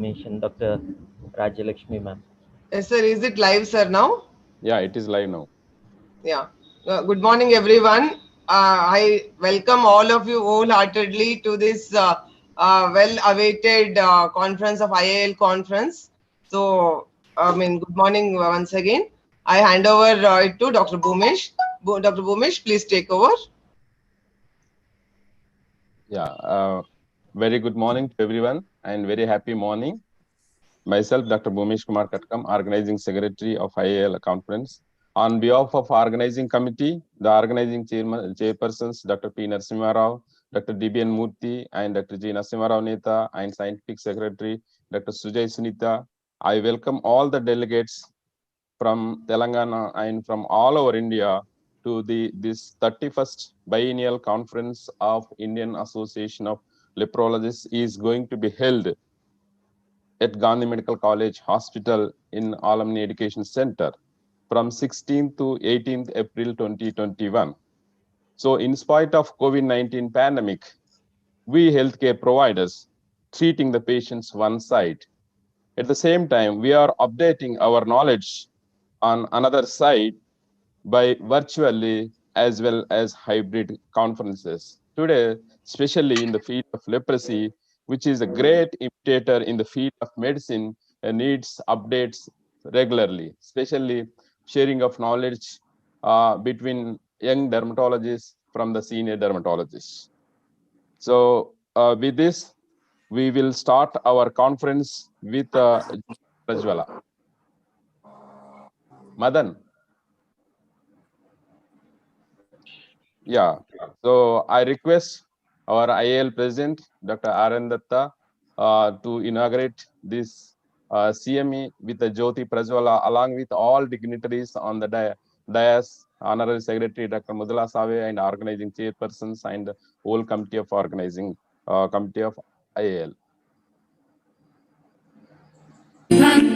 information, Dr. Rajalakshmi ma'am. Yes, sir. Is it live, sir, now? Yeah, it is live now. Yeah. Good morning, everyone. I welcome all of you wholeheartedly to this well-awaited conference of IAL conference. So, good morning once again. I hand over it to Dr. Bhumesh. Dr. Bhumesh, please take over. Yeah, very good morning to everyone and very happy morning. Myself, Dr. Bhumesh Kumar Katkam, Organizing Secretary of IAL Conference. On behalf of Organizing Committee, the Organizing Chairpersons, Dr. P. Narasimha Rao, Dr. DBN Murthy, and Dr. G. Narasimha Rao Neta, and Scientific Secretary, Dr. Sujay Sunita, I welcome all the delegates from Telangana and from all over India to this 31st biennial conference of Indian Association of Leprologists is going to be held at Gandhi Medical College Hospital in Alumni Education Center from 16th to 18th April 2021. So in spite of COVID-19 pandemic, we healthcare providers treating the patients one side. At the same time, we are updating our knowledge on another side by virtually as well as hybrid conferences. Today, especially in the field of leprosy, which is a great imitator in the field of medicine, needs updates regularly, especially sharing of knowledge between young dermatologists from the senior dermatologists. So, with this, we will start our conference with Prajwala. Madan. Yeah, so I request our IAL president, Dr. Arandatta, to inaugurate this CME with the Jyoti Prajwala, along with all dignitaries on the dais, Honorary Secretary Dr. Mudula Save, and organizing chairpersons and the whole committee of organizing committee of IAL.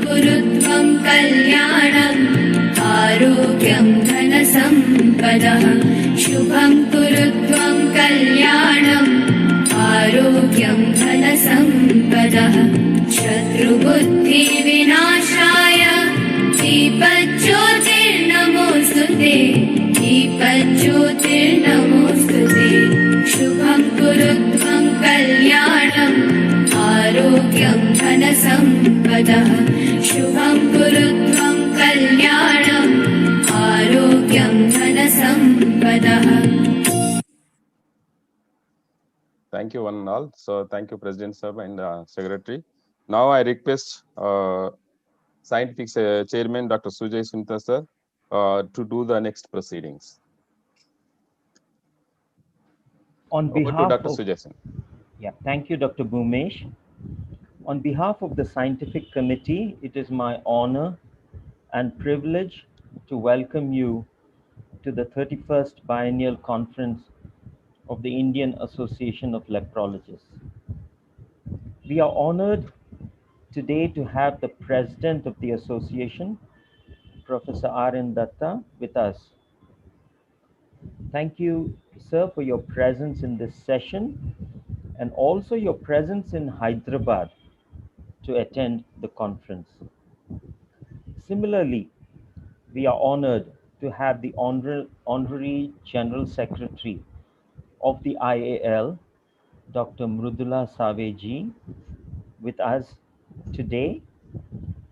कुरुत्वं कल्याणम् आरोग्यं धनसम्पदः शुभं कुरुत्वं कल्याणम् आरोग्यं धनसम्पदः शत्रुबुद्धिविनाशाय दीपज्योतिर्नमोऽस्तुते दीपज्योतिर्नमोऽस्तुते शुभं कुरुत्वं कल्याणम् आरोग्यं धनसम्पदः शुभं कुरुत्वं कल्याणम् आरोग्यं धनसम्पदः. Thank you, one and all. So, thank you, President Sir and Secretary. Now, I request Scientific Chairman Dr. Sujay Sunita Sir to do the next proceedings. On behalf Dr. of Sujay. Yeah, thank you, Dr. Bhumesh. On behalf of the scientific committee, it is my honor and privilege to welcome you to the 31st Biennial Conference of the Indian Association of Leprologists. We are honored today to have the president of the association, Professor R.N. Datta, with us. Thank you, sir, for your presence in this session and also your presence in Hyderabad to attend the conference. Similarly, we are honored to have the Honorary General Secretary of the IAL, Dr. Mrudula Saveji, with us today.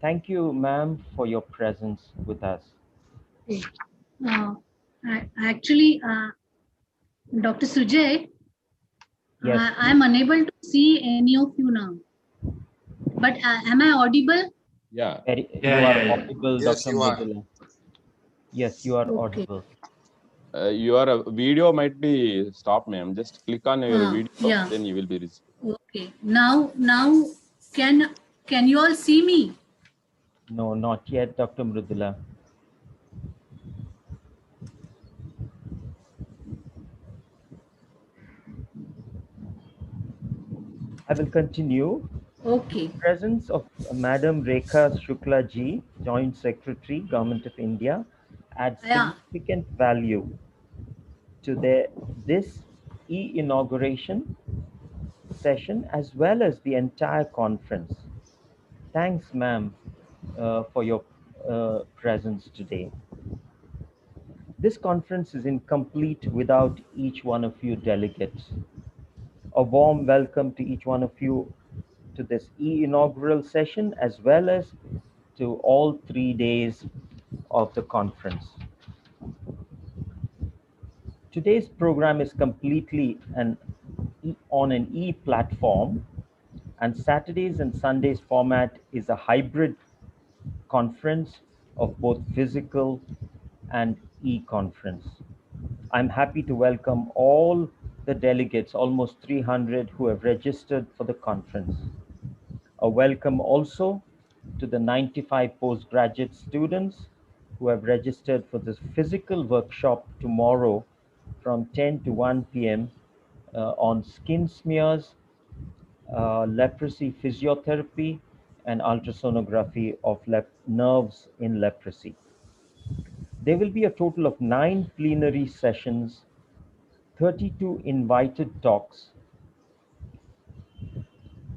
Thank you, ma'am, for your presence with us. Actually, Dr. Sujay, Yes, I'm unable to see any of you now. But am I audible? Yeah. you are audible, Yes, Dr. you are. Mrudula. Yes, you are audible. Your video might be stopped, ma'am. Just click on your video, Yeah. then you will be received. Okay. Now, can you all see me? No, not yet, Dr. Mrudula. I will continue. Okay. The presence of Madam Rekha Shukla ji, Joint Secretary, Government of India, adds significant value to this inauguration session as well as the entire conference. Thanks, ma'am, for your presence today. This conference is incomplete without each one of you delegates. A warm welcome to each one of you to this inaugural session, as well as to all 3 days of the conference. Today's program is completely on an e-platform, and Saturdays and Sundays format is a hybrid conference of both physical and e-conference. I'm happy to welcome all the delegates, almost 300 who have registered for the conference. A welcome also to the 95 postgraduate students who have registered for this physical workshop tomorrow from 10 to 1 p.m. On skin smears, leprosy physiotherapy, and ultrasonography of nerves in leprosy. There will be a total of 9 plenary sessions, 32 invited talks,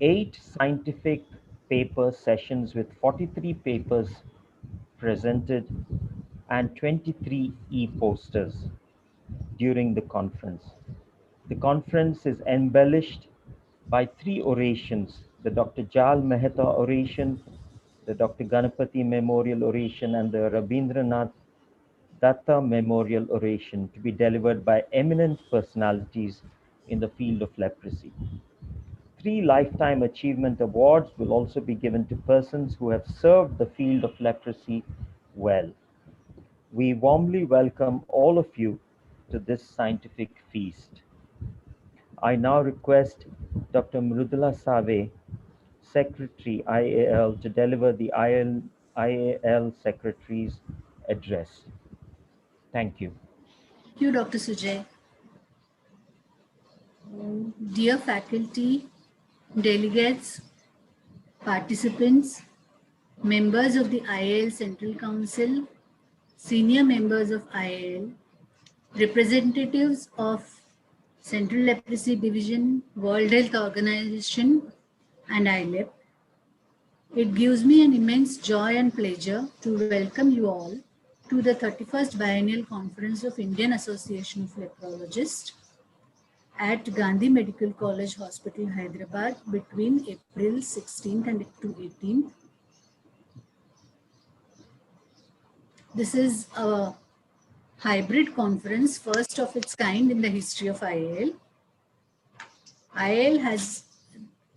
8 scientific paper sessions with 43 papers presented, and 23 e-posters during the conference. The conference is embellished by 3 orations: the Dr. Jal Mehta oration, the Dr. Ganapati Memorial Oration, and the Rabindranath Datta Memorial Oration, to be delivered by eminent personalities in the field of leprosy. 3 Lifetime Achievement Awards will also be given to persons who have served the field of leprosy well. We warmly welcome all of you to this scientific feast. I now request Dr. Mrudula Save, Secretary IAL, to deliver the IAL Secretary's address. Thank you. Thank you, Dr. Sujay. Dear faculty, delegates, participants, members of the IAL Central Council, senior members of IAL, representatives of Central Leprosy Division, World Health Organization, and ILEP, it gives me an immense joy and pleasure to welcome you all to the 31st Biennial Conference of Indian Association of Leprologists at Gandhi Medical College Hospital, Hyderabad, between April 16th and to 18th. This is a hybrid conference, first of its kind in the history of IAL. IAL has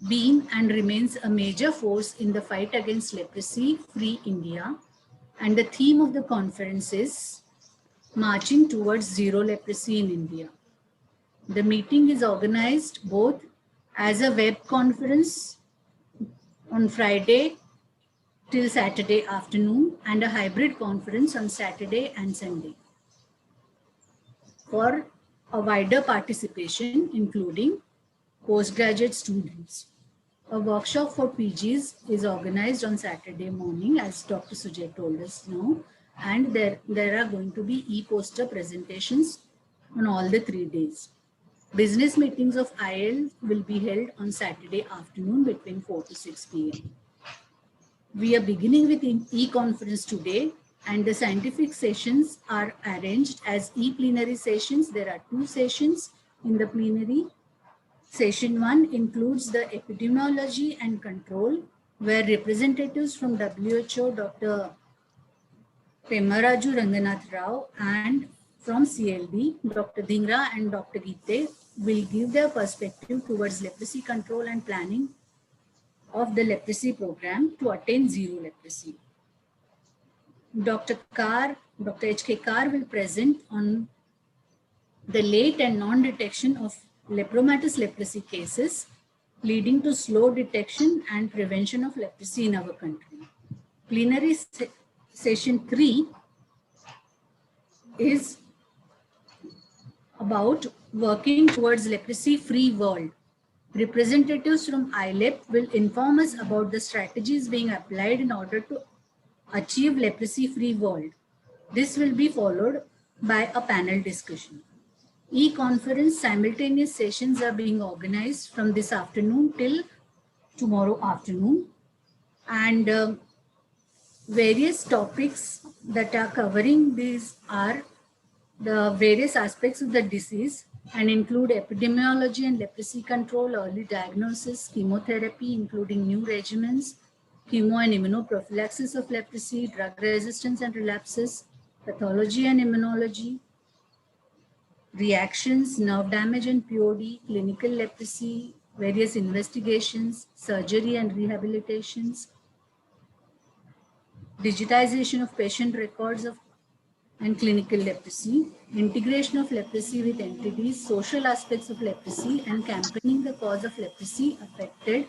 been and remains a major force in the fight against leprosy, Free India, and the theme of the conference is Marching Towards Zero Leprosy in India. The meeting is organized both as a web conference on Friday till Saturday afternoon and a hybrid conference on Saturday and Sunday for a wider participation, including postgraduate students. A workshop for PGs is organized on Saturday morning, as Dr. Sujay told us now, and there are going to be e-poster presentations on all the 3 days. Business meetings of IAL will be held on Saturday afternoon between 4 to 6 p.m. We are beginning with e-conference today, and the scientific sessions are arranged as e-plenary sessions. There are 2 sessions in the plenary. Session 1 includes the epidemiology and control, where representatives from WHO, Dr. Pemaraju Ranganath Rao, and from CLD, Dr. Dhingra and Dr. Gite, will give their perspective towards leprosy control and planning of the leprosy program to attain zero leprosy. Dr. H.K. Carr will present on the late and non-detection of lepromatous leprosy cases, leading to slow detection and prevention of leprosy in our country. Plenary session 3 is about working towards leprosy-free world. Representatives from ILEP will inform us about the strategies being applied in order to achieve leprosy-free world. This will be followed by a panel discussion. E-conference simultaneous sessions are being organized from this afternoon till tomorrow afternoon, And various topics that are covering these are the various aspects of the disease and include epidemiology and leprosy control, early diagnosis, chemotherapy, including new regimens, chemo and immunoprophylaxis of leprosy, drug resistance and relapses, pathology and immunology, reactions, nerve damage and POD, clinical leprosy, various investigations, surgery and rehabilitations, digitization of patient records of and clinical leprosy, integration of leprosy with entities, social aspects of leprosy, and campaigning the cause of leprosy affected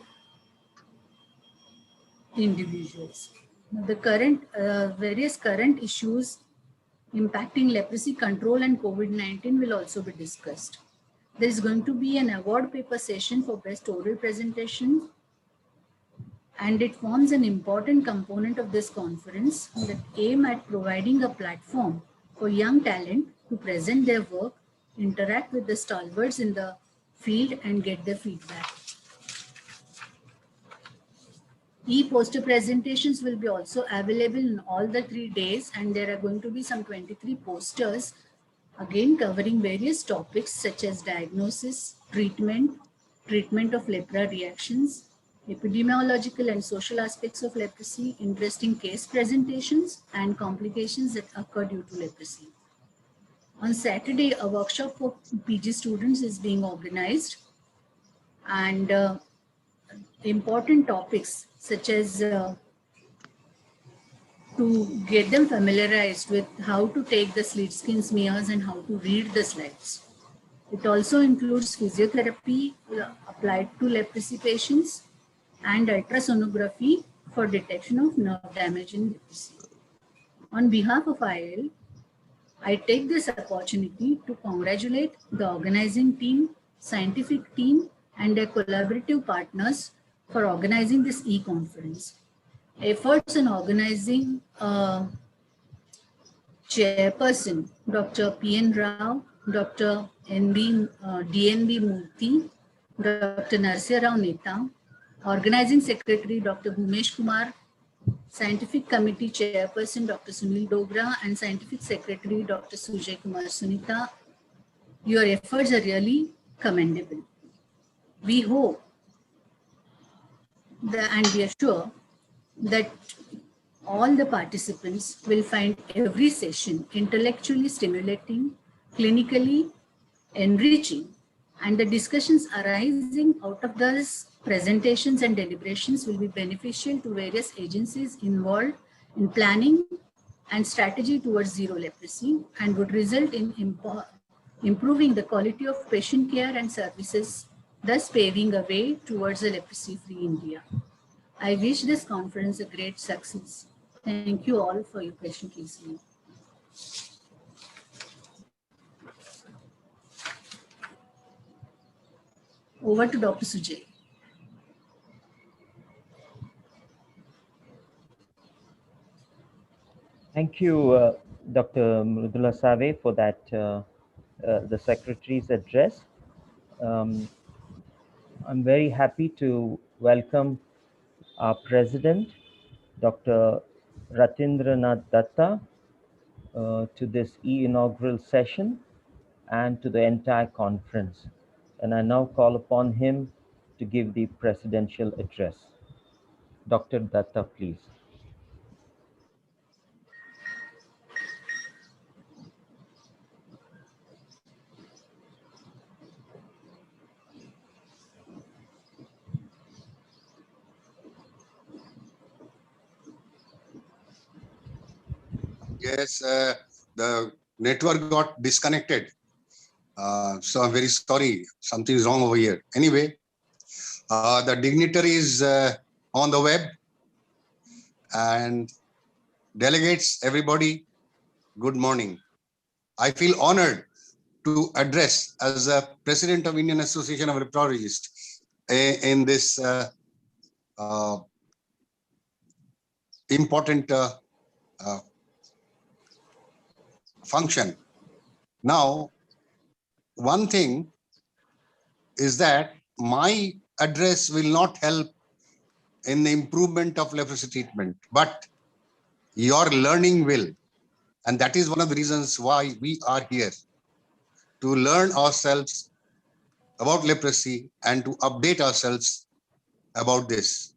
individuals. Now, the various current issues impacting leprosy control and COVID-19 will also be discussed. There is going to be an award paper session for best oral presentation, and it forms an important component of this conference that aim at providing a platform for young talent to present their work, interact with the stalwarts in the field, and get their feedback. E-poster presentations will be also available in all the 3 days, and there are going to be some 23 posters, again covering various topics such as diagnosis, treatment of lepra reactions, epidemiological and social aspects of leprosy, interesting case presentations, and complications that occur due to leprosy. On Saturday, a workshop for PG students is being organized, and important topics such as to get them familiarized with how to take the slit skin smears and how to read the slides. It also includes physiotherapy applied to leprosy patients and ultrasonography for detection of nerve damage in leprosy. On behalf of IAL, I take this opportunity to congratulate the organizing team, scientific team, and their collaborative partners for organizing this e-conference. Efforts in organizing chairperson, Dr. P.N. Rao, Dr. D.N.B. Murthy, Dr. Narsya Rao Neta, organizing secretary, Dr. Bhumesh Kumar, scientific committee chairperson, Dr. Sunil Dogra, and scientific secretary, Dr. Sujay Kumar Sunita. Your efforts are really commendable. We hope and we are sure that all the participants will find every session intellectually stimulating, clinically enriching, and the discussions arising out of those presentations and deliberations will be beneficial to various agencies involved in planning and strategy towards zero leprosy, and would result in improving the quality of patient care and services, thus paving a way towards a leprosy-free India. I wish this conference a great success. Thank you all for your patient listening. Over to Dr. Sujay. Thank you, Dr. Mridula Save, for that, the Secretary's address. I'm very happy to welcome our President, Dr. Ratindranath Datta, to this inaugural session and to the entire conference. And I now call upon him to give the presidential address. Dr. Datta, please. Yes, the network got disconnected. So I'm very sorry. Something is wrong over here. Anyway, the dignitaries on the web and delegates, everybody, good morning. I feel honored to address as a president of Indian Association of Leptologists in this important function. Now, one thing is that my address will not help in the improvement of leprosy treatment, but your learning will. And that is one of the reasons why we are here, to learn ourselves about leprosy and to update ourselves about this.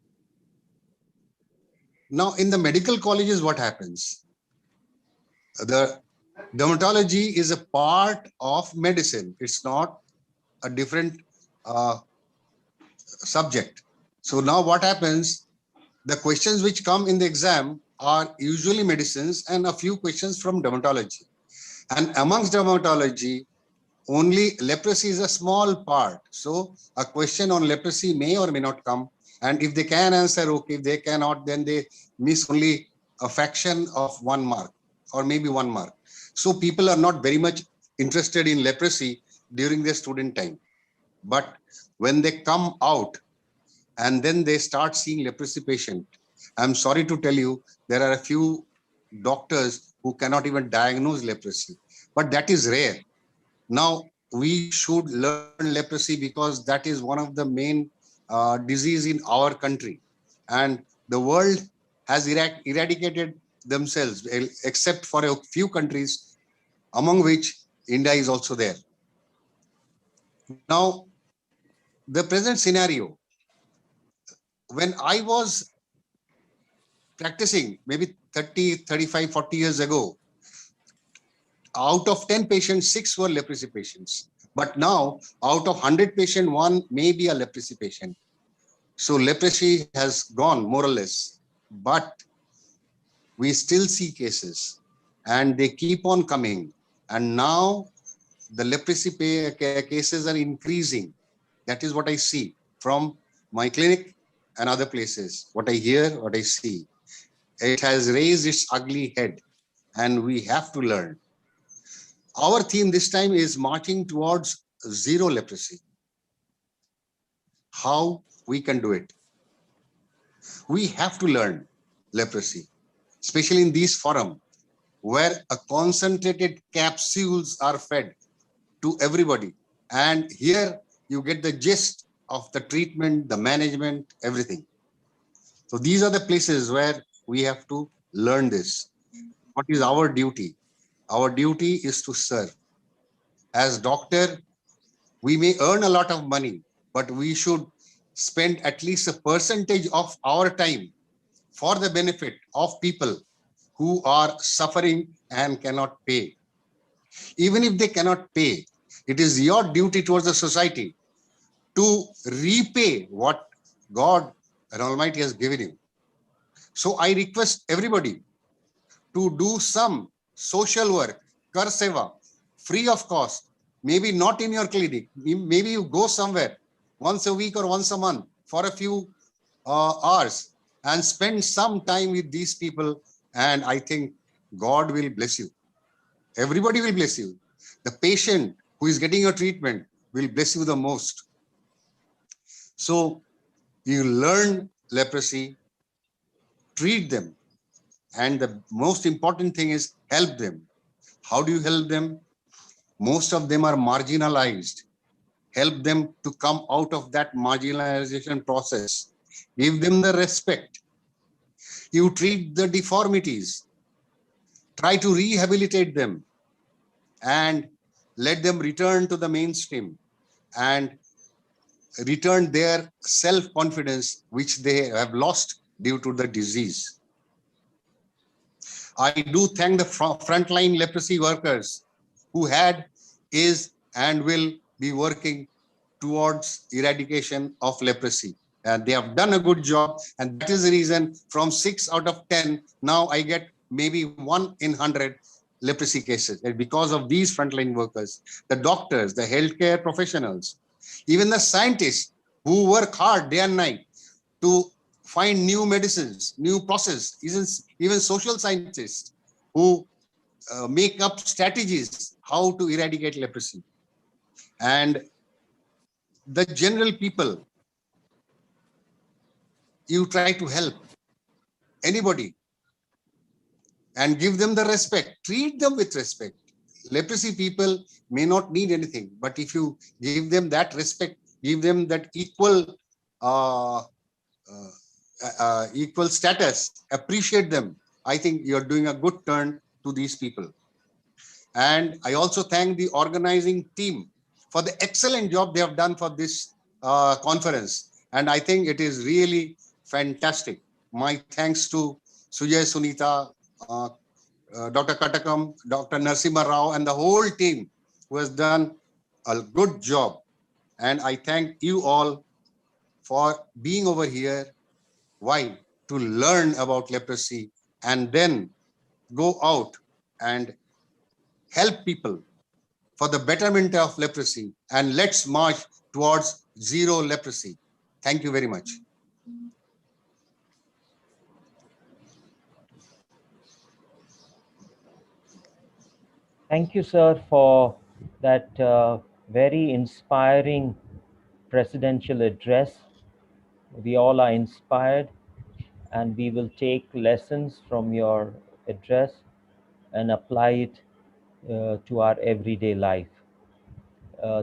Now, in the medical colleges, what happens? The dermatology is a part of medicine. It's not a different subject. So now what happens? The questions which come in the exam are usually medicines and a few questions from dermatology. And amongst dermatology, only leprosy is a small part. So a question on leprosy may or may not come. And if they can answer, okay. If they cannot, then they miss only a fraction of 1 mark or maybe 1 mark. So people are not very much interested in leprosy during their student time. But when they come out and then they start seeing leprosy patient, I'm sorry to tell you, there are a few doctors who cannot even diagnose leprosy, but that is rare. Now, we should learn leprosy because that is one of the main disease in our country. And the world has eradicated themselves, except for a few countries, among which India is also there. Now, the present scenario, when I was practicing maybe 30, 35, 40 years ago, out of 10 patients, 6 were leprosy patients. But now, out of 100 patients, 1 may be a leprosy patient. So leprosy has gone more or less, but we still see cases and they keep on coming. And now the leprosy cases are increasing. That is what I see from my clinic and other places. What I hear, what I see. It has raised its ugly head and we have to learn. Our theme this time is marching towards zero leprosy. How we can do it? We have to learn leprosy, especially in these forums where a concentrated capsules are fed to everybody. And here you get the gist of the treatment, the management, everything. So these are the places where we have to learn this. What is our duty? Our duty is to serve. As doctor, we may earn a lot of money, but we should spend at least a percentage of our time for the benefit of people who are suffering and cannot pay. Even if they cannot pay, it is your duty towards the society to repay what God and Almighty has given you. So I request everybody to do some social work, kar seva, free of cost. Maybe not in your clinic. Maybe you go somewhere once a week or once a month for a few hours and spend some time with these people. And I think God will bless you. Everybody will bless you. The patient who is getting your treatment will bless you the most. So you learn leprosy, treat them. And the most important thing is help them. How do you help them? Most of them are marginalized. Help them to come out of that marginalization process. Give them the respect. You treat the deformities. Try to rehabilitate them and let them return to the mainstream and return their self-confidence, which they have lost due to the disease. I do thank the frontline leprosy workers who had, is, and will be working towards eradication of leprosy. And they have done a good job. And that is the reason from 6 out of 10, now I get maybe 1 in 100 leprosy cases. And because of these frontline workers, the doctors, the healthcare professionals, even the scientists who work hard day and night to find new medicines, new process, even social scientists who make up strategies how to eradicate leprosy. And the general people, you try to help anybody and give them the respect, treat them with respect. Leprosy people may not need anything, but if you give them that respect, give them that equal equal status, appreciate them. I think you're doing a good turn to these people. And I also thank the organizing team for the excellent job they have done for this conference. And I think it is really fantastic. My thanks to Sujay, Sunita, Dr. Katakam, Dr. Narsimha Rao, and the whole team who has done a good job. And I thank you all for being over here. Why? To learn about leprosy and then go out and help people for the betterment of leprosy. And let's march towards zero leprosy. Thank you very much. Thank you, sir, for that very inspiring presidential address. We all are inspired, and we will take lessons from your address and apply it to our everyday life.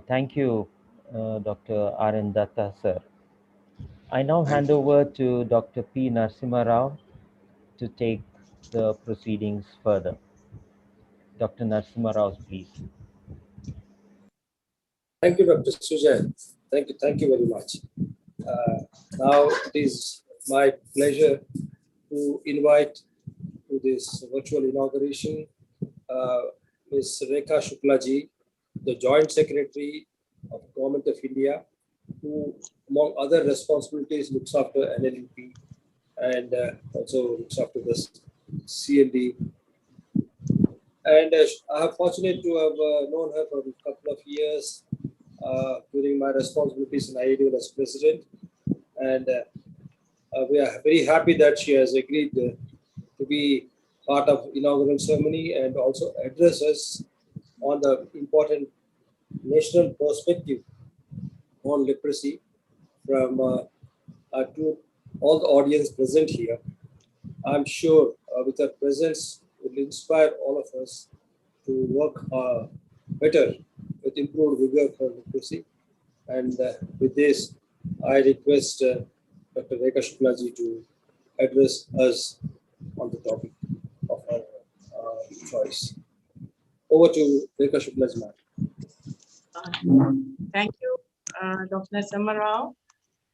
Thank you, Dr. R.N. Datta, sir. I now Thank hand you. over to Dr. P. Narasimha Rao to take the proceedings further. Dr. Narasimha Rao, please. Thank you, Dr. Sujay. Thank you very much. Now it is my pleasure to invite to this virtual inauguration Ms. Rekha Shuklaji, the Joint Secretary of Government of India, who, among other responsibilities, looks after NLEP and also looks after this CLD. And I am fortunate to have known her for a couple of years during my responsibilities in IAL as president. And we are very happy that she has agreed to be part of inaugural ceremony and also address us on the important national perspective on leprosy from to all the audience present here. I'm sure with her presence will inspire all of us to work better with improved vigor for leprosy. And with this, I request Dr. Rekha Shuklaji to address us on the topic of our choice. Over to Rekha Shuklaji, ma'am. Thank you, Dr. Narasimha Rao.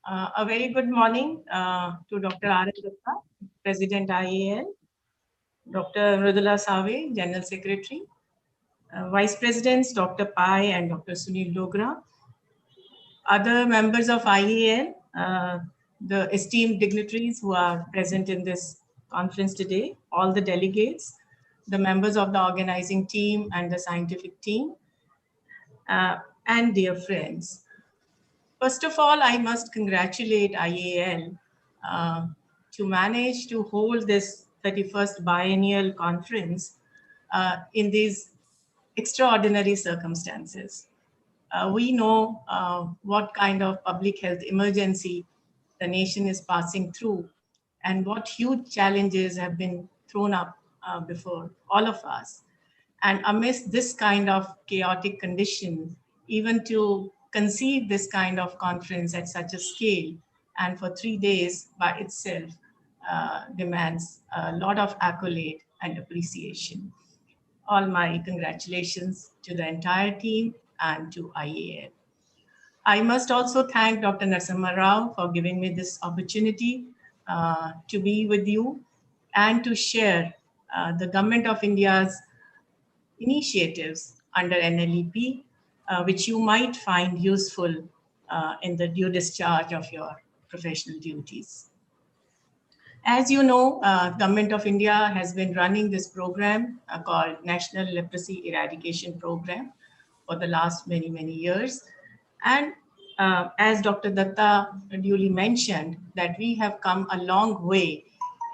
A very good morning to Dr. R.N. Datta, President IAL, Dr. Mridula Save, General Secretary, Vice Presidents Dr. Pai and Dr. Sunil Dogra, other members of IAL, the esteemed dignitaries who are present in this conference today, all the delegates, the members of the organizing team and the scientific team, and dear friends. First of all, I must congratulate IAL to manage to hold this 31st biennial conference in these extraordinary circumstances. We know what kind of public health emergency the nation is passing through and what huge challenges have been thrown up before all of us. And amidst this kind of chaotic condition, even to conceive this kind of conference at such a scale and for 3 days by itself demands a lot of accolade and appreciation. All my congratulations to the entire team and to IAL. I must also thank Dr. Narasimha Rao for giving me this opportunity to be with you and to share the Government of India's initiatives under NLEP, which you might find useful in the due discharge of your professional duties. As you know, Government of India has been running this program called National Leprosy Eradication Program for the last many, many years. And as Dr. Datta duly mentioned, that we have come a long way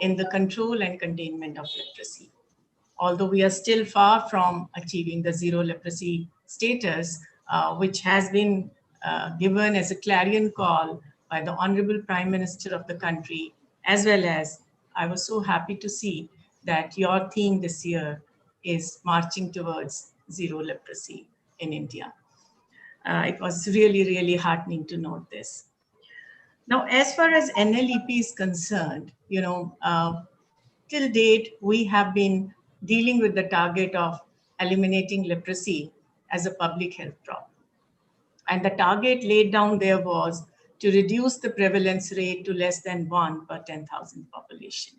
in the control and containment of leprosy. Although we are still far from achieving the zero leprosy status, which has been given as a clarion call by the Honorable Prime Minister of the country, as well as I was so happy to see that your theme this year is marching towards zero leprosy in India. It was really, really heartening to note this. Now, as far as NLEP is concerned, till date, we have been dealing with the target of eliminating leprosy as a public health problem. And the target laid down there was to reduce the prevalence rate to less than 1 per 10,000 population.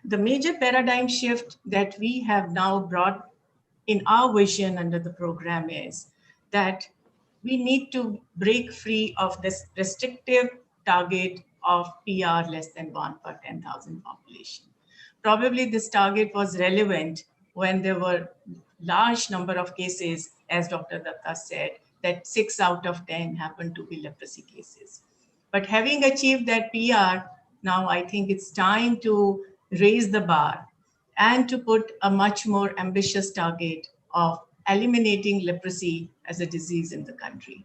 The major paradigm shift that we have now brought in our vision under the program is that we need to break free of this restrictive target of PR less than 1 per 10,000 population. Probably this target was relevant when there were large number of cases, as Dr. Datta said, that 6 out of 10 happened to be leprosy cases. But having achieved that PR, now I think it's time to raise the bar and to put a much more ambitious target of eliminating leprosy as a disease in the country.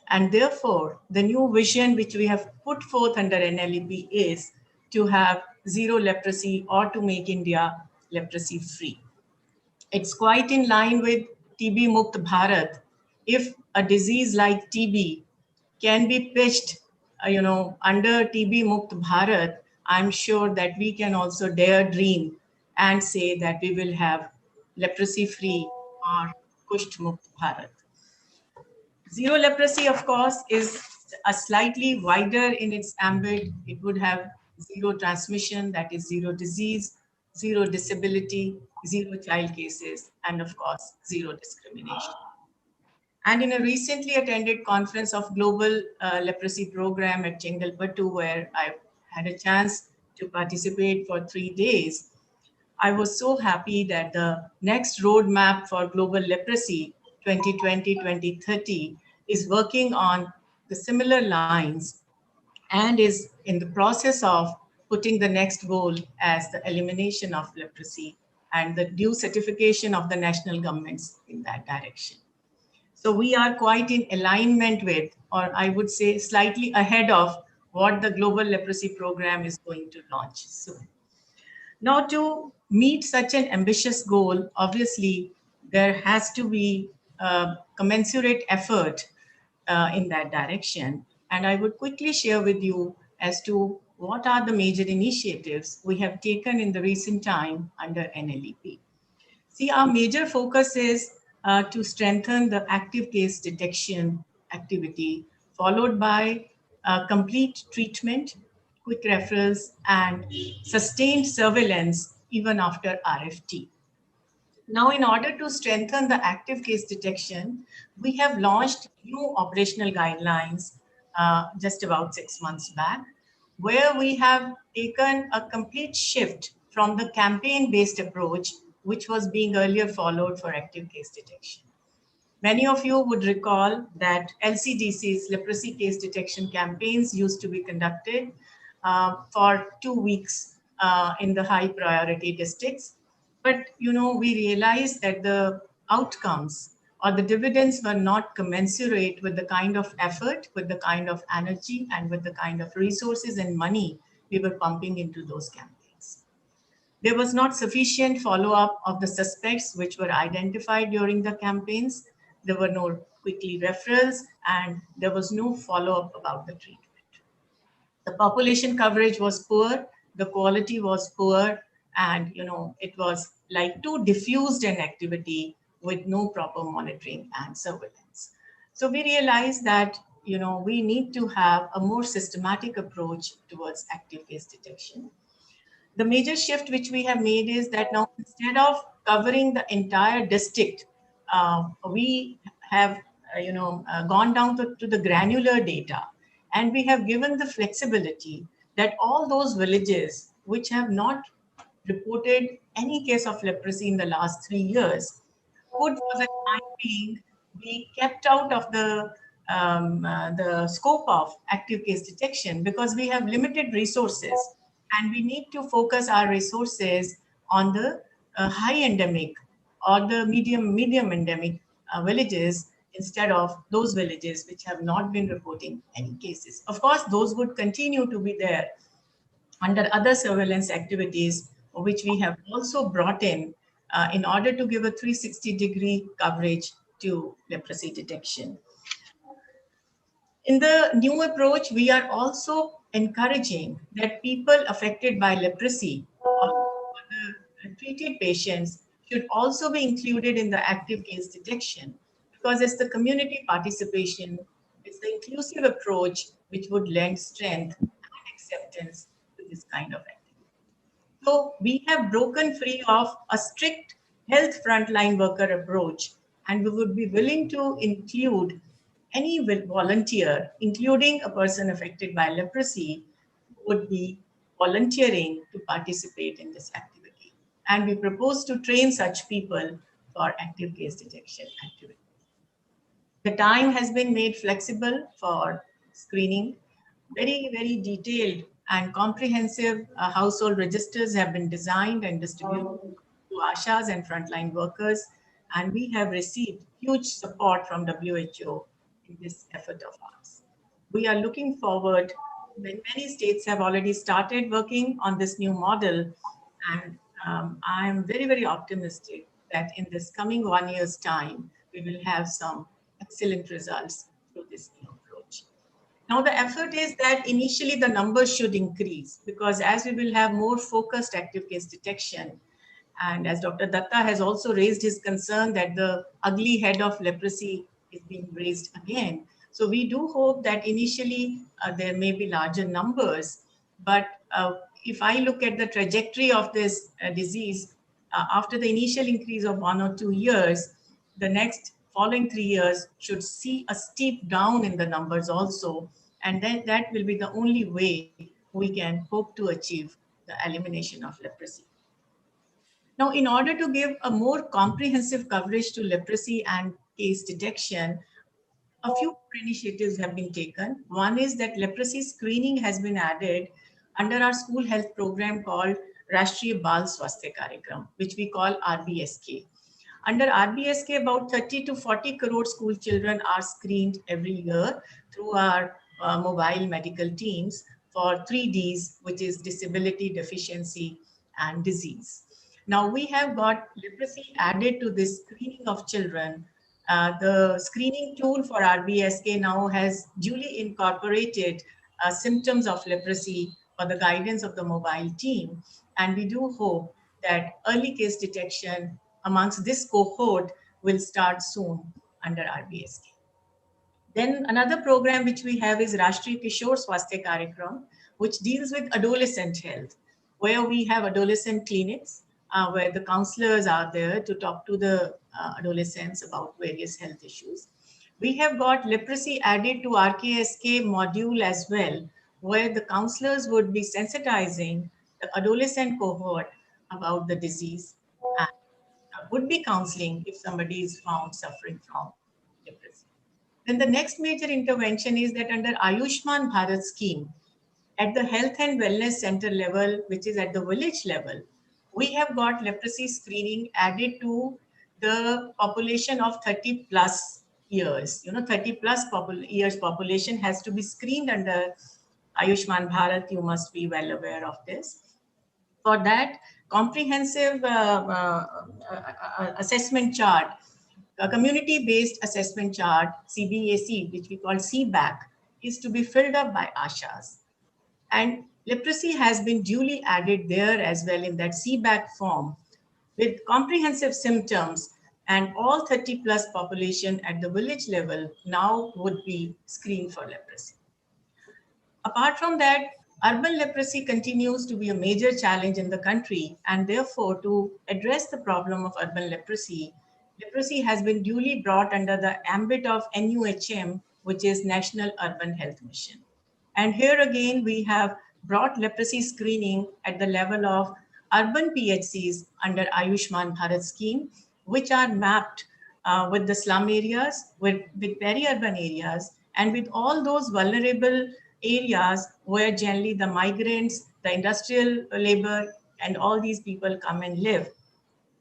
And therefore, the new vision which we have put forth under NLEP is to have zero leprosy or to make India leprosy free. It's quite in line with TB Mukt Bharat. If a disease like TB can be pitched, under TB Mukt Bharat, I'm sure that we can also dare dream and say that we will have leprosy free or Kusht Mukt Bharat. Zero leprosy, of course, is a slightly wider in its ambit. It would have zero transmission, that is zero disease, zero disability, zero child cases, and of course, zero discrimination. And in a recently attended conference of Global Leprosy Program at Chengalpattu, where I had a chance to participate for 3 days, I was so happy that the next roadmap for global leprosy 2020-2030 is working on the similar lines and is in the process of putting the next goal as the elimination of leprosy and the due certification of the national governments in that direction. So we are quite in alignment with, or I would say slightly ahead of what the Global Leprosy Program is going to launch soon. Now, to meet such an ambitious goal, obviously, there has to be a commensurate effort in that direction. And I would quickly share with you as to what are the major initiatives we have taken in the recent time under NLEP. See, our major focus is to strengthen the active case detection activity, followed by complete treatment, quick referrals, and sustained surveillance even after RFT. Now, in order to strengthen the active case detection, we have launched new operational guidelines just about 6 months back, where we have taken a complete shift from the campaign-based approach, which was being earlier followed for active case detection. Many of you would recall that LCDC's leprosy case detection campaigns used to be conducted for 2 weeks in the high priority districts. But we realized that the outcomes or the dividends were not commensurate with the kind of effort, with the kind of energy, and with the kind of resources and money we were pumping into those campaigns. There was not sufficient follow-up of the suspects which were identified during the campaigns. There were no quickly referrals, and there was no follow-up about the treatment. The population coverage was poor, the quality was poor, and it was like too diffused an activity with no proper monitoring and surveillance. So we realized that we need to have a more systematic approach towards active case detection. The major shift which we have made is that now, instead of covering the entire district, we have gone down to the granular data, and we have given the flexibility that all those villages which have not reported any case of leprosy in the last 3 years could, for the time being, be kept out of the scope of active case detection, because we have limited resources and we need to focus our resources on the high endemic or the medium endemic villages instead of those villages which have not been reporting any cases. Of course, those would continue to be there under other surveillance activities, which we have also brought in order to give a 360-degree coverage to leprosy detection. In the new approach, we are also encouraging that people affected by leprosy or the treated patients should also be included in the active case detection, because it's the community participation, it's the inclusive approach which would lend strength and acceptance to this kind of activity. So we have broken free of a strict health frontline worker approach, and we would be willing to include any volunteer, including a person affected by leprosy, would be volunteering to participate in this activity. And we propose to train such people for active case detection activity. The time has been made flexible for screening. Very detailed and comprehensive household registers have been designed and distributed to ASHAs and frontline workers. And we have received huge support from WHO in this effort of ours. We are looking forward when many states have already started working on this new model. And I am very optimistic that in this coming 1 year's time, we will have some excellent results through this new approach. Now, the effort is that initially the numbers should increase, because as we will have more focused active case detection, and as Dr. Datta has also raised his concern that the ugly head of leprosy is being raised again. So we do hope that initially there may be larger numbers, but if I look at the trajectory of this disease, after the initial increase of 1 or 2 years, the next following 3 years should see a steep down in the numbers also. And then that will be the only way we can hope to achieve the elimination of leprosy. Now, in order to give a more comprehensive coverage to leprosy and case detection, a few initiatives have been taken. One is that leprosy screening has been added under our school health program called Rashtriya Bal Swasthya Karyakram, which we call RBSK. Under RBSK, about 30 to 40 crore school children are screened every year through our mobile medical teams for 3Ds, which is disability, deficiency, and disease. Now we have got leprosy added to this screening of children. The screening tool for RBSK now has duly incorporated symptoms of leprosy for the guidance of the mobile team. And we do hope that early case detection amongst this cohort will start soon under RBSK. Then another program which we have is Rashtriya Kishore Swasthya Karyakram, which deals with adolescent health, where we have adolescent clinics where the counselors are there to talk to the adolescents about various health issues. We have got leprosy added to RKSK module as well, where the counselors would be sensitizing the adolescent cohort about the disease and would be counseling if somebody is found suffering from leprosy. Then the next major intervention is that under Ayushman Bharat scheme, at the health and wellness center level, which is at the village level, we have got leprosy screening added to the population of 30 plus years. 30 plus years population has to be screened under Ayushman Bharat. You must be well aware of this. For that, comprehensive assessment chart, a community-based assessment chart, CBAC, which we call CBAC, is to be filled up by ASHAs. And leprosy has been duly added there as well in that CBAC form with comprehensive symptoms, and all 30 plus population at the village level now would be screened for leprosy. Apart from that, urban leprosy continues to be a major challenge in the country, and therefore to address the problem of urban leprosy, leprosy has been duly brought under the ambit of NUHM, which is National Urban Health Mission. And here again, we have brought leprosy screening at the level of urban PHCs under Ayushman Bharat scheme, which are mapped with the slum areas, with peri-urban areas, and with all those vulnerable areas where generally the migrants, the industrial labor, and all these people come and live,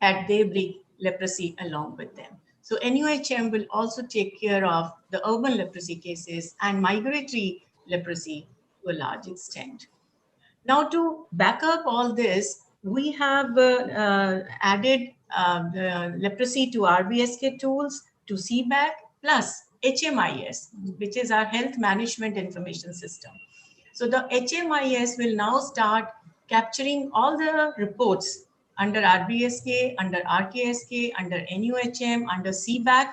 and they bring leprosy along with them. So NUHM will also take care of the urban leprosy cases and migratory leprosy to a large extent. Now, to back up all this, we have added leprosy to RBSK tools, to CBAC, plus HMIS, which is our Health Management Information System. So the HMIS will now start capturing all the reports under RBSK, under RKSK, under NUHM, under CBAC,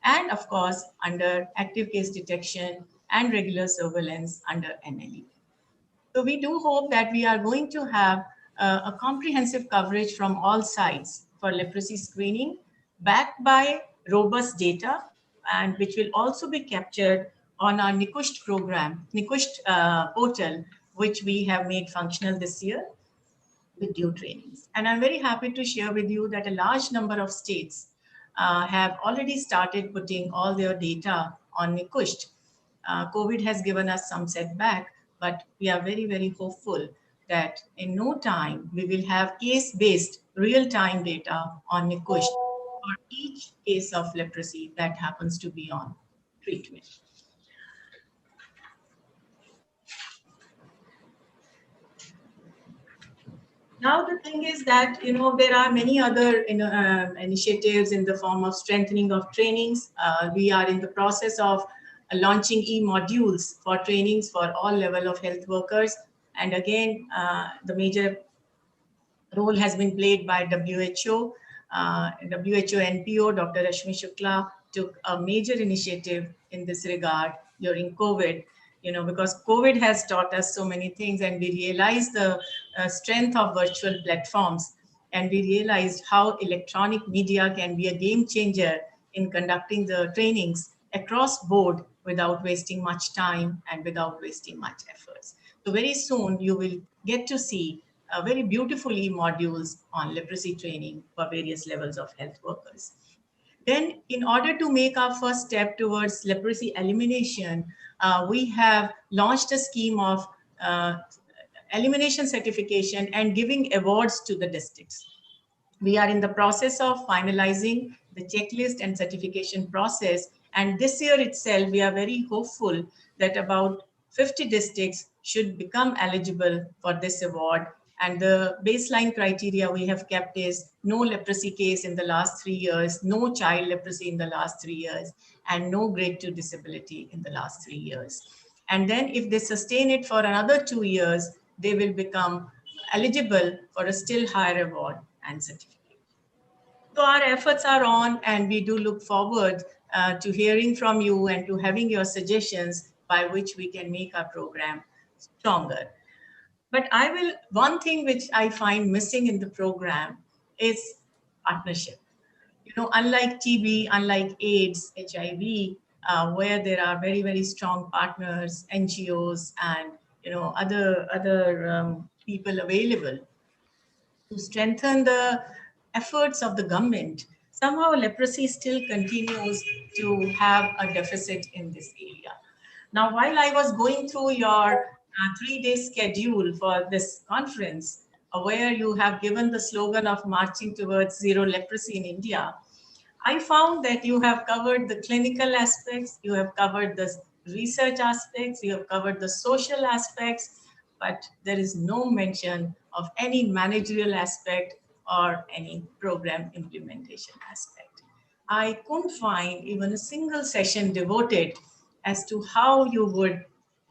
and of course, under active case detection and regular surveillance under NLE. So we do hope that we are going to have a comprehensive coverage from all sides for leprosy screening, backed by robust data, and which will also be captured on our NICUST program, NICUST portal, which we have made functional this year with due trainings. And I'm very happy to share with you that a large number of states have already started putting all their data on NICUST. COVID has given us some setback, but we are very, very hopeful that in no time we will have case-based real-time data on NICUST for each case of leprosy that happens to be on treatment. Now the thing is that there are many other initiatives in the form of strengthening of trainings. We are in the process of launching e-modules for trainings for all level of health workers. And again, the major role has been played by WHO. WHO NPO, Dr. Rashmi Shukla, took a major initiative in this regard during COVID, because COVID has taught us so many things, and we realized the strength of virtual platforms, and we realized how electronic media can be a game changer in conducting the trainings across board without wasting much time and without wasting much efforts. So very soon you will get to see very beautifully modules on leprosy training for various levels of health workers. Then, in order to make our first step towards leprosy elimination, we have launched a scheme of elimination certification and giving awards to the districts. We are in the process of finalizing the checklist and certification process. And this year itself, we are very hopeful that about 50 districts should become eligible for this award. And the baseline criteria we have kept is no leprosy case in the last 3 years, no child leprosy in the last 3 years, and no grade 2 disability in the last 3 years. And then if they sustain it for another 2 years, they will become eligible for a still higher award and certificate. So our efforts are on, and we do look forward to hearing from you and to having your suggestions by which we can make our program stronger. But one thing which I find missing in the program is partnership. Unlike TB, unlike AIDS, HIV, where there are very, very strong partners, NGOs, and other people available to strengthen the efforts of the government, somehow leprosy still continues to have a deficit in this area. Now, while I was going through your 3-day schedule for this conference, where you have given the slogan of marching towards zero leprosy in India, I found that you have covered the clinical aspects, you have covered the research aspects, you have covered the social aspects, but there is no mention of any managerial aspect or any program implementation aspect. I couldn't find even a single session devoted as to how you would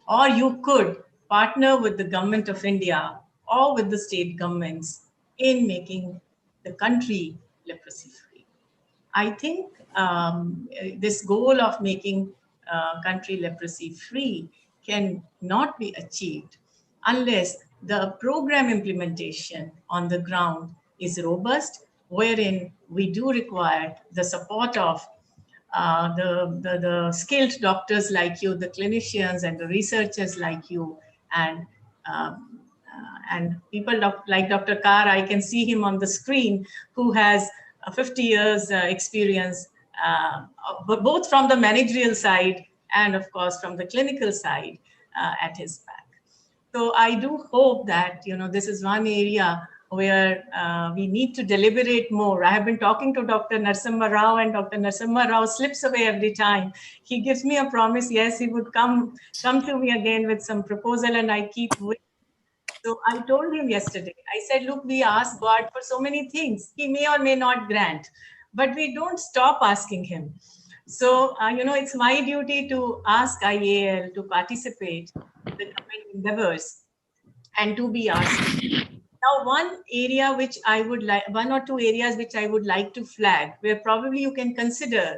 or you could partner with the government of India or with the state governments in making the country leprosy free. I think this goal of making country leprosy free can not be achieved unless the program implementation on the ground is robust, wherein we do require the support of the skilled doctors like you, the clinicians and the researchers like you, and people like Dr. Kar. I can see him on the screen, who has 50 years experience, both from the managerial side and of course from the clinical side at his back. So I do hope that this is one area where we need to deliberate more. I have been talking to Dr. Narasimha Rao, and Dr. Narasimha Rao slips away every time. He gives me a promise, yes, he would come to me again with some proposal, and I keep waiting. So I told him yesterday, I said, look, we ask God for so many things. He may or may not grant, but we don't stop asking him. So, it's my duty to ask IAL to participate in the combined endeavors and to be asked. Now, one or two areas which I would like to flag, where probably you can consider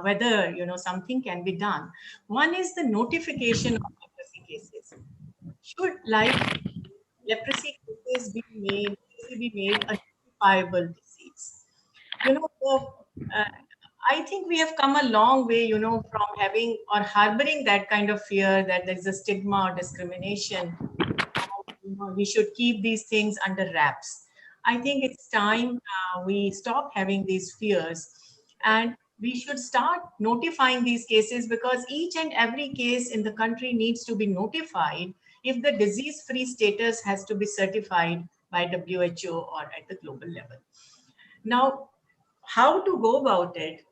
whether, something can be done. One is the notification of leprosy cases. Should leprosy cases be made a notifiable disease? I think we have come a long way, from having or harboring that kind of fear that there's a stigma or discrimination. We should keep these things under wraps. I think it's time we stop having these fears, and we should start notifying these cases, because each and every case in the country needs to be notified if the disease-free status has to be certified by WHO or at the global level. Now, how to go about it?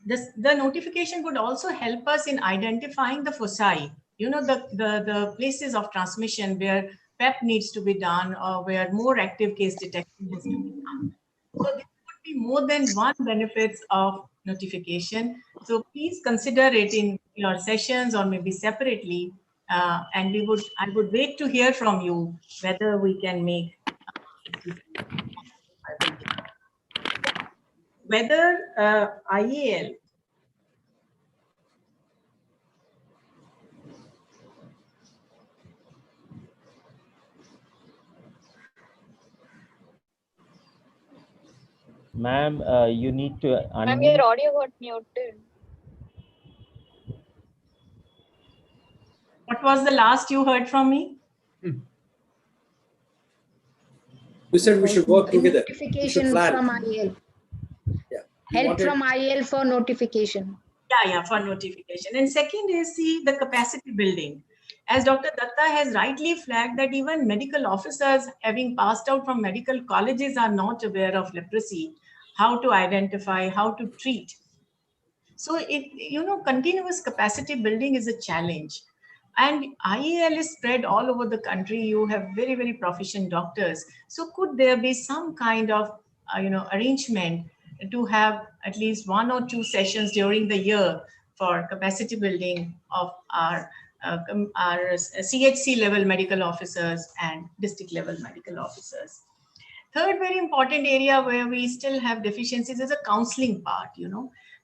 The notification would also help us in identifying the foci, the places of transmission where PEP needs to be done or where more active case detection has to be done. So there could be more than one benefits of notification. So please consider it in your sessions or maybe separately. And I would wait to hear from you whether we can make whether IAL Ma'am, you need to Ma'am, unmute. your audio got muted. What was the last you heard from me? We said we should work together. Notification from IAL. Yeah. Help from IAL for notification. Yeah, for notification. And second is the capacity building. As Dr. Datta has rightly flagged that even medical officers having passed out from medical colleges are not aware of leprosy, how to identify, how to treat. So continuous capacity building is a challenge. And IAL is spread all over the country. You have very, very proficient doctors. So could there be some kind of, arrangement to have at least 1 or 2 sessions during the year for capacity building of our CHC level medical officers and district level medical officers? Third very important area where we still have deficiencies is a counseling part.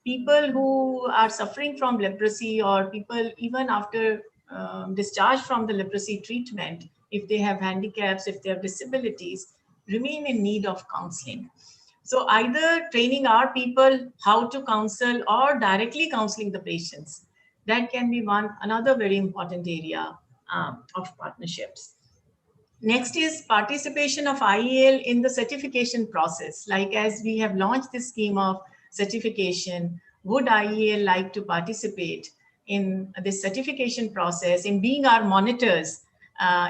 People who are suffering from leprosy, or people even after discharge from the leprosy treatment, if they have handicaps, if they have disabilities, remain in need of counseling. So either training our people how to counsel or directly counseling the patients, that can be another very important area of partnerships. Next is participation of IAL in the certification process. Like as we have launched this scheme of certification, would IAL like to participate in this certification process, in being our monitors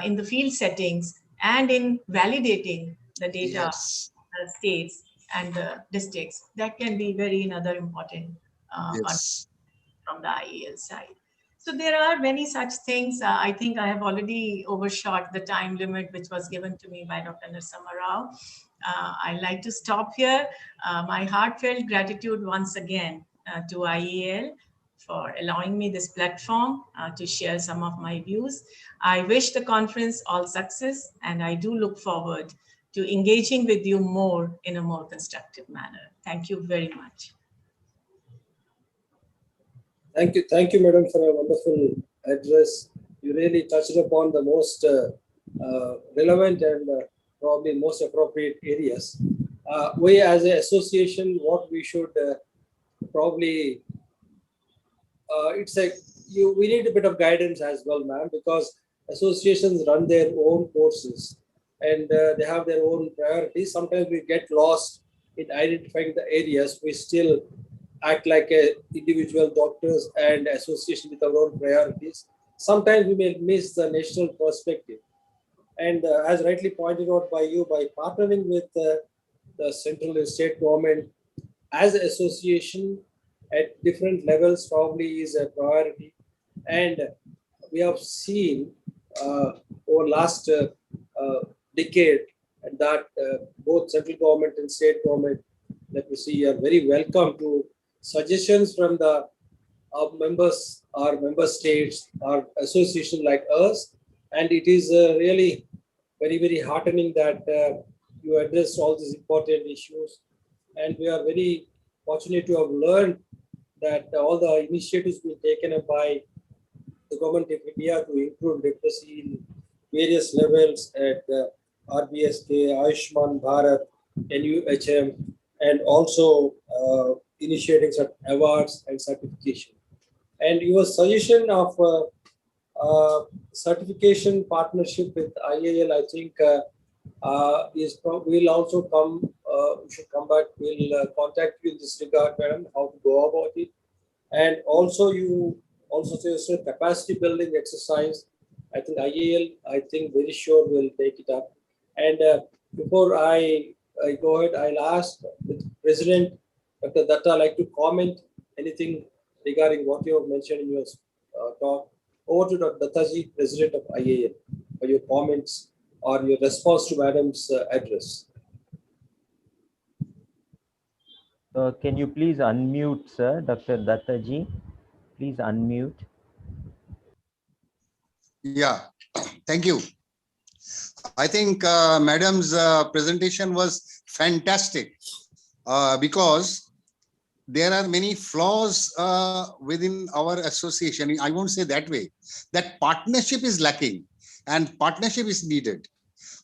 in the field settings and in validating the data, Yes. states and the districts? That can be another important Yes. from the IAL side. So there are many such things. I think I have already overshot the time limit which was given to me by Dr. Narasimha Rao. I'd like to stop here. My heartfelt gratitude once again to IAL for allowing me this platform to share some of my views. I wish the conference all success, and I do look forward to engaging with you more in a more constructive manner. Thank you very much. Thank you, madam, for a wonderful address. You really touched upon the most relevant and probably most appropriate areas. We as an association, what we should probably, we need a bit of guidance as well, ma'am, because associations run their own courses and they have their own priorities. Sometimes we get lost in identifying the areas. We still act like individual doctors and association with our own priorities. Sometimes we may miss the national perspective. And as rightly pointed out by you, by partnering with the central and state government as an association at different levels probably is a priority. And we have seen over last decade that both central government and state government, let me see, are very welcome to suggestions from the members, our member states, our association like us, and it is really very, very heartening that you address all these important issues. And we are very fortunate to have learned that all the initiatives being taken up by the government of India to improve literacy in various levels at RBSK, Ayushman Bharat, NUHM, and also initiating awards and certification. And your suggestion of certification partnership with IAL, I think will also come. We should come back. We'll contact you in this regard, madam, how to go about it. And also, you also suggested capacity building exercise. I think IAL, I think very sure will take it up. And before I go ahead, I'll ask the President, Dr. Datta, like to comment anything regarding what you have mentioned in your talk. Over to Dr. Dattaji, President of IAL, for your comments or your response to Madam's address. Can you please unmute, sir, Dr. Dattaji? Please unmute. Yeah, thank you. I think Madam's presentation was fantastic because there are many flaws within our association. I won't say that way. That partnership is lacking and partnership is needed.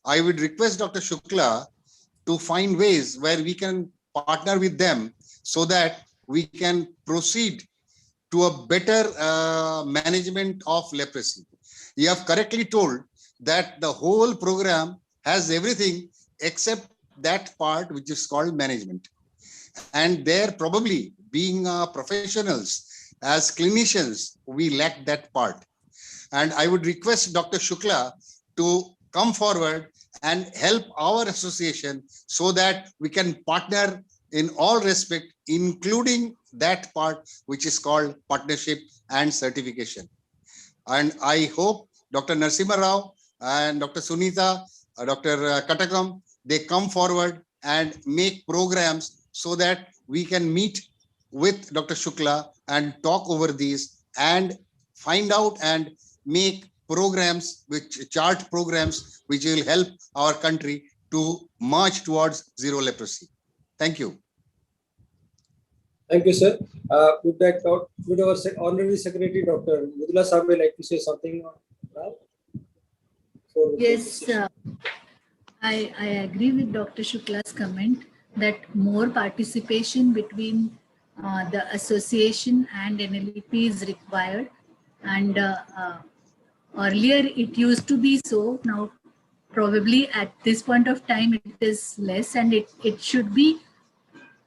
I would request Dr. Shukla to find ways where we can partner with them so that we can proceed to a better management of leprosy. You have correctly told that the whole program has everything except that part which is called management. And there probably being professionals as clinicians, we lack that part. And I would request Dr. Shukla to come forward and help our association so that we can partner in all respect, including that part which is called partnership and certification. And I hope Dr. Narasimha Rao and Dr. Sunita, Dr. Katakam, they come forward and make programs so that we can meet with Dr. Shukla and talk over these and find out and make programs, which chart programs, which will help our country to march towards zero leprosy. Thank you. Thank you, sir. Would our Honorary Secretary, Dr. Mridula Sabe, like to say something now? Yes, I agree with Dr. Shukla's comment that more participation between the association and NLP is required. And earlier it used to be so. Now, probably at this point of time, it is less, and it should be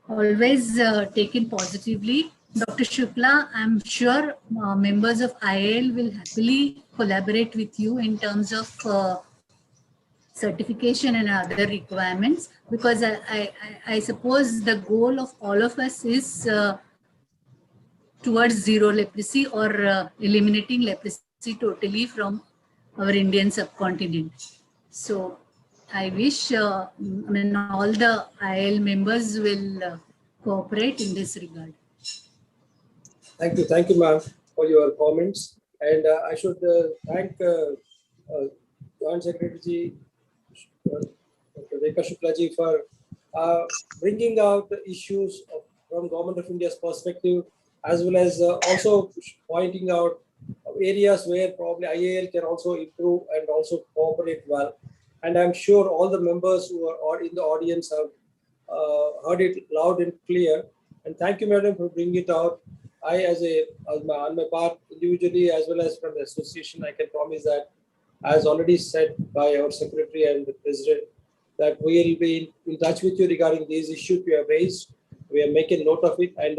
always taken positively. Dr. Shukla, I'm sure members of IAL will happily collaborate with you in terms of certification and other requirements, because I suppose the goal of all of us is towards zero leprosy or eliminating leprosy totally from our Indian subcontinent. So I wish all the IAL members will cooperate in this regard. Thank you, ma'am, for your comments. And I should thank Joint Secretary Dr. Rekha Shuklaji for bringing out the issues from Government of India's perspective, as well as also pointing out areas where probably IAL can also improve and also cooperate well. And I'm sure all the members who are in the audience have heard it loud and clear. And thank you, madam, for bringing it out. I, on my part, individually as well as from the association, I can promise that, as already said by our secretary and the president, that we will be in touch with you regarding these issues we have raised. We are making note of it, and